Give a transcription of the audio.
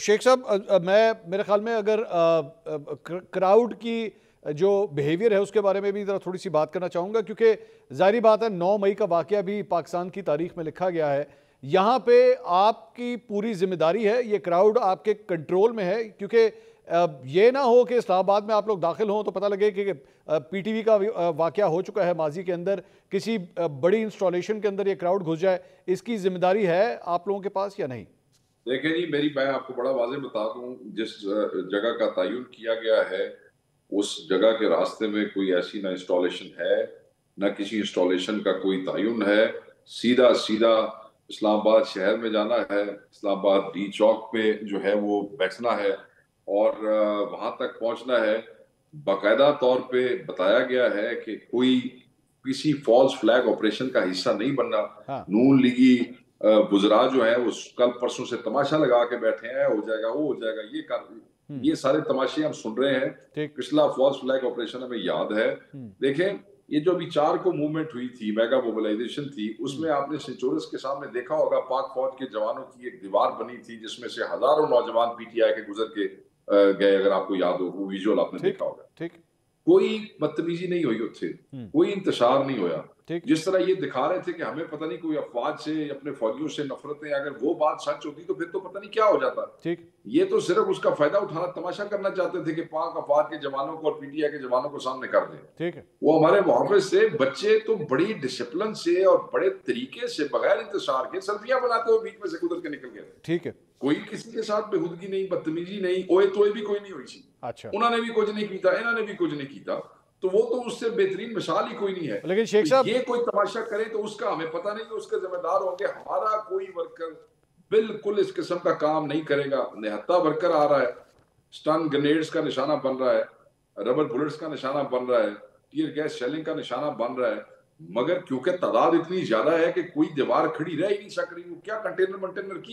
शेख साहब, मैं मेरे ख्याल में अगर क्राउड की जो बिहेवियर है उसके बारे में भी ज़रा थोड़ी सी बात करना चाहूँगा, क्योंकि जाहिर बात है 9 मई का वाक़या भी पाकिस्तान की तारीख में लिखा गया है। यहाँ पे आपकी पूरी जिम्मेदारी है, ये क्राउड आपके कंट्रोल में है, क्योंकि ये ना हो कि इस्लामाबाद में आप लोग दाखिल हों तो पता लगे कि पीटीवी का वाक़या हो चुका है माजी के अंदर, किसी बड़ी इंस्टॉलेशन के अंदर ये क्राउड घुस जाए। इसकी जिम्मेदारी है आप लोगों के पास या नहीं? देखें जी, मैं आपको बड़ा वाज़ेह बता दूं, जिस जगह का तयन किया गया है उस जगह के रास्ते में कोई ऐसी ना इंस्टॉलेशन है, ना किसी इंस्टॉलेशन का कोई तयन है। सीधा सीधा इस्लामाबाद शहर में जाना है, इस्लामाबाद डी चौक पे जो है वो बैठना है और वहां तक पहुंचना है। बाकायदा तौर पे बताया गया है कि कोई किसी फॉल्स फ्लैग ऑपरेशन का हिस्सा नहीं बनना। हाँ। नून लीगी बुजरा जो है वो कल परसों से तमाशा लगा के बैठे हैं, हो जाएगा वो हो जाएगा ये कर, ये सारे तमाशे हम सुन रहे हैं। ठीक। पिछला फॉल्स फ्लैग ऑपरेशन हमें याद है। देखें, ये जो अभी 4 को मूवमेंट हुई थी, मेगा मोबिलाइजेशन थी, उसमें आपने सिंचोरस के सामने देखा होगा पाक फौज के जवानों की एक दीवार बनी थी जिसमें से हजारों नौजवान पीटीआई के गुजर के गए। अगर आपको याद हो, वो विजुअल आपने देखा होगा। ठीक। कोई बदतमीजी नहीं हुई उससे, कोई इंतशार नहीं होया। ठीक। जिस तरह ये दिखा रहे थे कि हमें पता नहीं कोई अफवाज से अपने फौजियों से नफरत है, अगर वो बात सच होती तो फिर तो पता नहीं क्या हो जाता। ठीक। ये तो सिर्फ उसका फायदा उठाना, तमाशा करना चाहते थे कि पाक अफवाज के जवानों को और पीटीआई के जवानों को सामने कर दें। ठीक है। वो हमारे मुहाफिज से बच्चे तो बड़ी डिसिप्लिन से और बड़े तरीके से बगैर इंतशार के सेल्फियां बनाते हुए बीच में से गुजर के निकल गए। ठीक है। कोई किसी के साथ बेहुदगी नहीं, बदतमीजी नहीं, ओए तोए भी कोई नहीं हुई सी। अच्छा। उन्होंने भी कुछ नहीं किया, इन्होंने भी कुछ नहीं किया, तो वो तो उससे बेहतरीन मिसाल ही कोई नहीं है। लेकिन शेख तो साहब, ये कोई तमाशा करे तो उसका हमें पता नहीं, उसके जिम्मेदार होंगे। हमारा कोई वर्कर बिल्कुल इस किस्म का काम नहीं करेगा। निहत्था वर्कर आ रहा है, स्टन ग्रेनेड्स का निशाना बन रहा है, रबर बुलेट्स का निशाना बन रहा है, टीयर गैस शेलिंग का निशाना बन रहा है, मगर क्योंकि तादाद इतनी ज्यादा है कि कोई दीवार खड़ी रह ही नहीं सक रही। वो क्या कंटेनर की